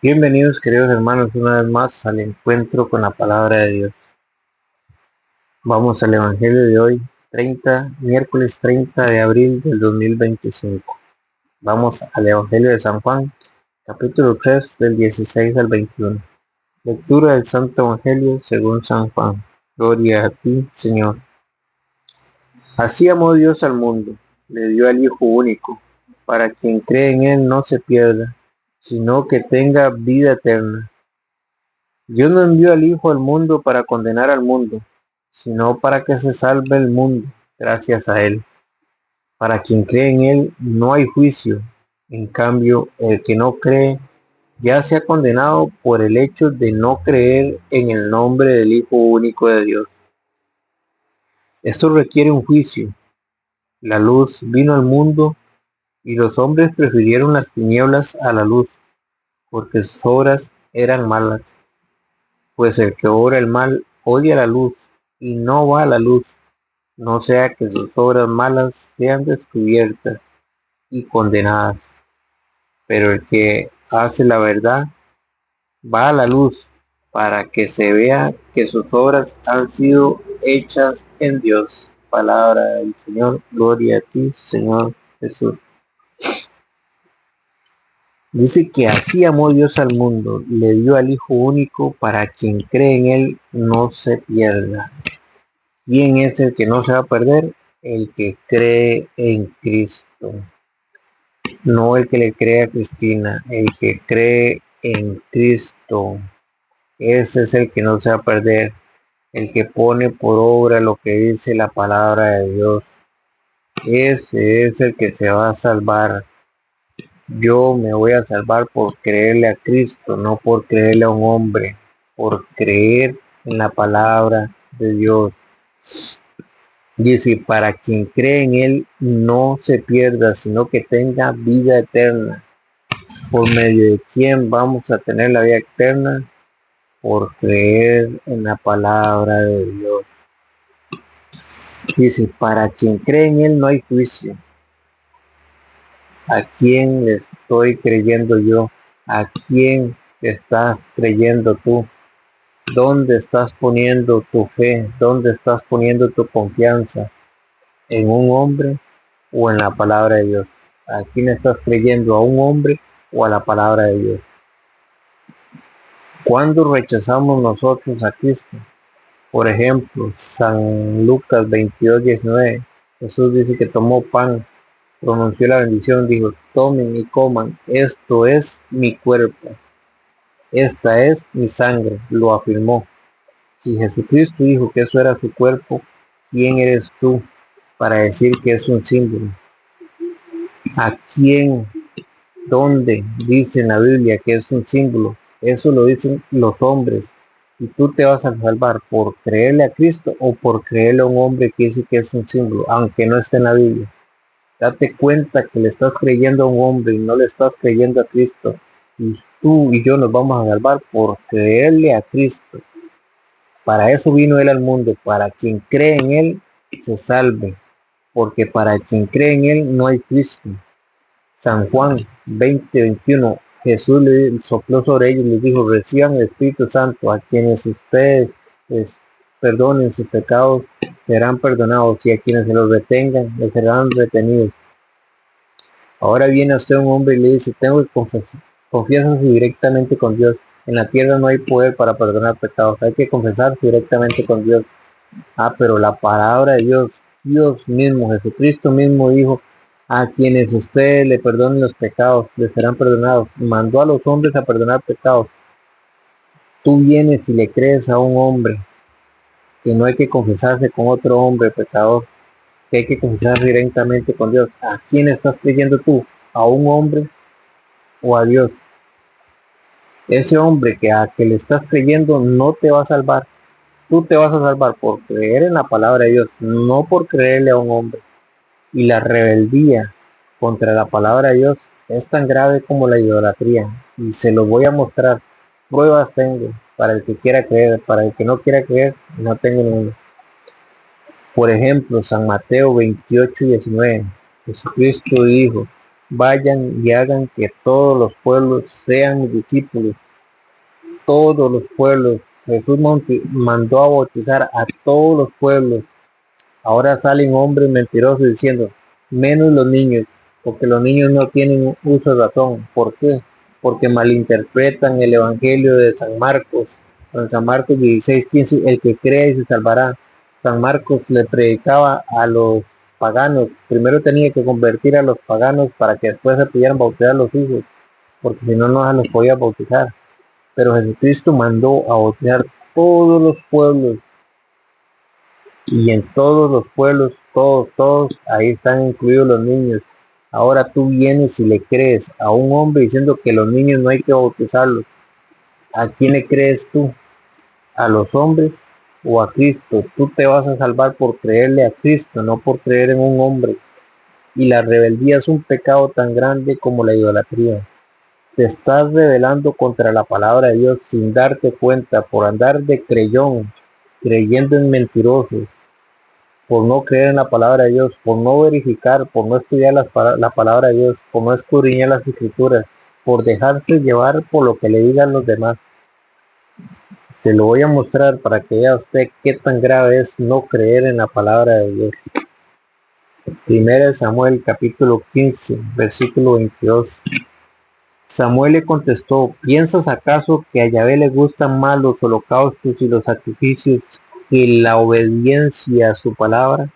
Bienvenidos queridos hermanos una vez más al encuentro con la palabra de Dios. Vamos al Evangelio de hoy, miércoles 30 de abril del 2025. Vamos al Evangelio de San Juan, capítulo 3 del 16 al 21. Lectura del Santo Evangelio según San Juan. Gloria a ti, Señor. Así amó Dios al mundo, le dio al Hijo único, para quien cree en él no se pierda, sino que tenga vida eterna. Dios no envió al Hijo al mundo para condenar al mundo, sino para que se salve el mundo gracias a Él. Para quien cree en Él no hay juicio. En cambio, el que no cree ya se ha condenado por el hecho de no creer en el nombre del Hijo único de Dios. Esto requiere un juicio. La luz vino al mundo y los hombres prefirieron las tinieblas a la luz, porque sus obras eran malas. Pues el que obra el mal odia la luz y no va a la luz, no sea que sus obras malas sean descubiertas y condenadas. Pero el que hace la verdad va a la luz para que se vea que sus obras han sido hechas en Dios. Palabra del Señor, gloria a ti, Señor Jesús. Dice que así amó Dios al mundo, le dio al Hijo único para quien cree en Él no se pierda. ¿Quién es el que no se va a perder? El que cree en Cristo. No el que le cree a Cristina, el que cree en Cristo. Ese es el que no se va a perder. El que pone por obra lo que dice la palabra de Dios. Ese es el que se va a salvar. Yo me voy a salvar por creerle a Cristo, no por creerle a un hombre. Por creer en la palabra de Dios. Dice, para quien cree en Él no se pierda, sino que tenga vida eterna. ¿Por medio de quién vamos a tener la vida eterna? Por creer en la palabra de Dios. Dice, para quien cree en Él no hay juicio. ¿A quién le estoy creyendo yo? ¿A quién le estás creyendo tú? ¿Dónde estás poniendo tu fe? ¿Dónde estás poniendo tu confianza? ¿En un hombre o en la palabra de Dios? ¿A quién estás creyendo? ¿A un hombre o a la palabra de Dios? ¿Cuándo rechazamos nosotros a Cristo? Por ejemplo, San Lucas 22:19, Jesús dice que tomó pan, pronunció la bendición, dijo, tomen y coman, esto es mi cuerpo, esta es mi sangre, lo afirmó. Si Jesucristo dijo que eso era su cuerpo, ¿quién eres tú para decir que es un símbolo? ¿A quién? ¿Dónde dice en la Biblia que es un símbolo? Eso lo dicen los hombres. Y tú te vas a salvar por creerle a Cristo o por creerle a un hombre que dice que es un símbolo, aunque no esté en la Biblia. Date cuenta que le estás creyendo a un hombre y no le estás creyendo a Cristo. Y tú y yo nos vamos a salvar por creerle a Cristo. Para eso vino Él al mundo, para quien cree en Él se salve, porque para quien cree en Él no hay juicio. San Juan 20:21, Jesús le sopló sobre ellos y les dijo, reciban el Espíritu Santo, a quienes ustedes les perdonen sus pecados serán perdonados y a quienes se los retengan les serán retenidos. Ahora viene a usted un hombre y le dice, tengo que confesarse directamente con Dios. En la tierra no hay poder para perdonar pecados, hay que confesarse directamente con Dios. Ah, pero la palabra de Dios, Dios mismo, Jesucristo mismo dijo, a quienes ustedes le perdonen los pecados, les serán perdonados. Mandó a los hombres a perdonar pecados. Tú vienes y le crees a un hombre que no hay que confesarse con otro hombre pecador, que hay que confesarse directamente con Dios. ¿A quién estás creyendo tú? ¿A un hombre o a Dios? Ese hombre que le estás creyendo no te va a salvar. Tú te vas a salvar por creer en la palabra de Dios, no por creerle a un hombre. Y la rebeldía contra la palabra de Dios es tan grave como la idolatría. Y se lo voy a mostrar. Pruebas tengo para el que quiera creer, para el que no quiera creer, no tengo ninguna. Por ejemplo, San Mateo 28:19. Jesucristo dijo, vayan y hagan que todos los pueblos sean mis discípulos, todos los pueblos. Jesús mandó a bautizar a todos los pueblos. Ahora salen hombres mentirosos diciendo, menos los niños, porque los niños no tienen uso de razón. ¿Por qué? Porque malinterpretan el Evangelio de San Marcos. En San Marcos 16:15, el que cree y se salvará. San Marcos le predicaba a los paganos. Primero tenía que convertir a los paganos para que después se pudieran bautizar los hijos, porque si no, no se los podía bautizar. Pero Jesucristo mandó a bautizar todos los pueblos, y en todos los pueblos, todos, ahí están incluidos los niños. Ahora tú vienes y le crees a un hombre diciendo que los niños no hay que bautizarlos. ¿A quién le crees tú? ¿A los hombres o a Cristo? Tú te vas a salvar por creerle a Cristo, no por creer en un hombre. Y la rebeldía es un pecado tan grande como la idolatría. Te estás rebelando contra la palabra de Dios sin darte cuenta, por andar de creyón, creyendo en mentirosos, por no creer en la palabra de Dios, por no verificar, por no estudiar la palabra de Dios, por no escudriñar las escrituras, por dejarse llevar por lo que le digan los demás. Se lo voy a mostrar para que vea usted qué tan grave es no creer en la palabra de Dios. Primera Samuel capítulo 15, versículo 22. Samuel le contestó, ¿piensas acaso que a Yahvé le gustan más los holocaustos y los sacrificios que la obediencia a su palabra?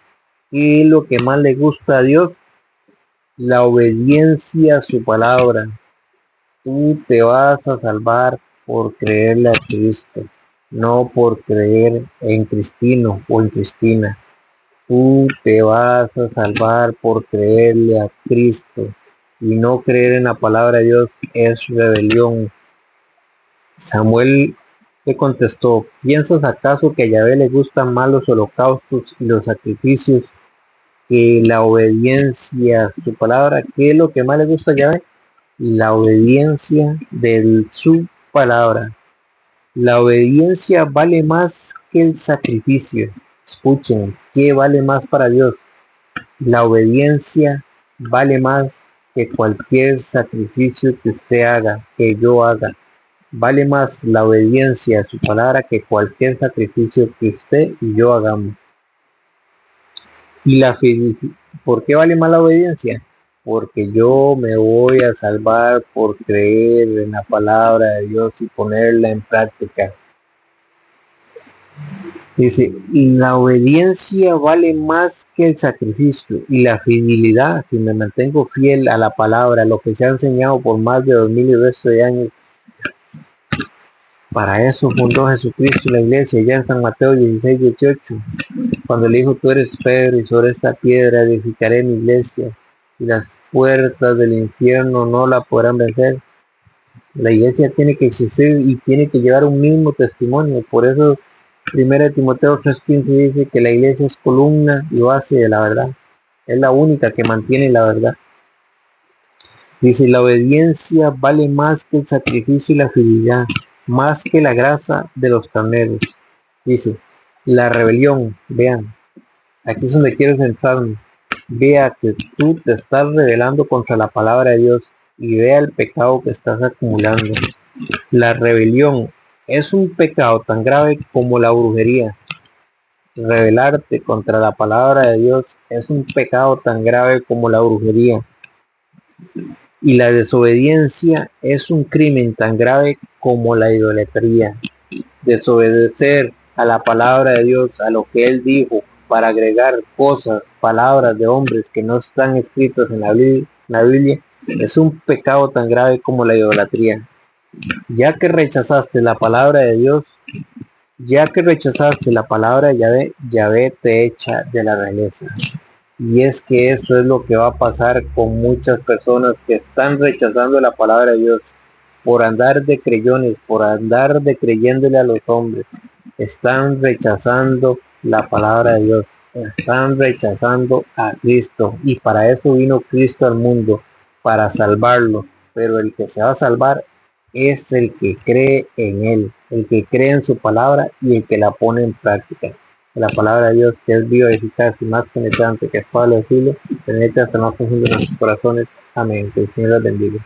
¿Qué es lo que más le gusta a Dios? La obediencia a su palabra. Tú te vas a salvar por creerle a Cristo, no por creer en Cristino o en Cristina. Tú te vas a salvar por creerle a Cristo, y no creer en la palabra de Dios es rebelión. Samuel le contestó, ¿piensas acaso que a Yahvé le gustan más los holocaustos y los sacrificios que la obediencia a su palabra? ¿Qué es lo que más le gusta a Yahvé? La obediencia de su palabra. La obediencia vale más que el sacrificio. Escuchen, ¿qué vale más para Dios? La obediencia vale más que cualquier sacrificio que usted haga, que yo haga. Vale más la obediencia a su palabra que cualquier sacrificio que usted y yo hagamos. Y la fidelidad, ¿por qué vale más la obediencia? Porque yo me voy a salvar por creer en la palabra de Dios y ponerla en práctica. Dice, la obediencia vale más que el sacrificio, y la fidelidad, si me mantengo fiel a la palabra, lo que se ha enseñado por más de 2000 y resto de años. Para eso fundó Jesucristo la iglesia, ya en San Mateo 16:18, cuando le dijo, tú eres Pedro, y sobre esta piedra edificaré mi iglesia, y las puertas del infierno no la podrán vencer. La iglesia tiene que existir y tiene que llevar un mismo testimonio. Por eso 1 Timoteo 3:15 dice que la iglesia es columna y base de la verdad. Es la única que mantiene la verdad. Dice, la obediencia vale más que el sacrificio y la fidelidad, más que la grasa de los carneros. Dice, la rebelión, vean, aquí es donde quiero centrarme. Vea que tú te estás rebelando contra la palabra de Dios y vea el pecado que estás acumulando. La rebelión es un pecado tan grave como la brujería. Rebelarte contra la palabra de Dios es un pecado tan grave como la brujería. Y la desobediencia es un crimen tan grave como la idolatría. Desobedecer a la palabra de Dios, a lo que Él dijo, para agregar cosas, palabras de hombres que no están escritas en la Biblia, es un pecado tan grave como la idolatría. Ya que rechazaste la palabra de Dios, ya que rechazaste la palabra de Yahvé, Yahvé te echa de la realeza. Y es que eso es lo que va a pasar con muchas personas que están rechazando la palabra de Dios por andar de creyones, por andar de creyéndole a los hombres. Están rechazando la palabra de Dios, están rechazando a Cristo, y para eso vino Cristo al mundo, para salvarlo. Pero el que se va a salvar es el que cree en Él, el que cree en su palabra y el que la pone en práctica. que la palabra de Dios, que es viva y eficaz y más penetrante que espada de filo, penetre hasta lo más profundo de nuestros corazones. Amén. Que el Señor los bendiga.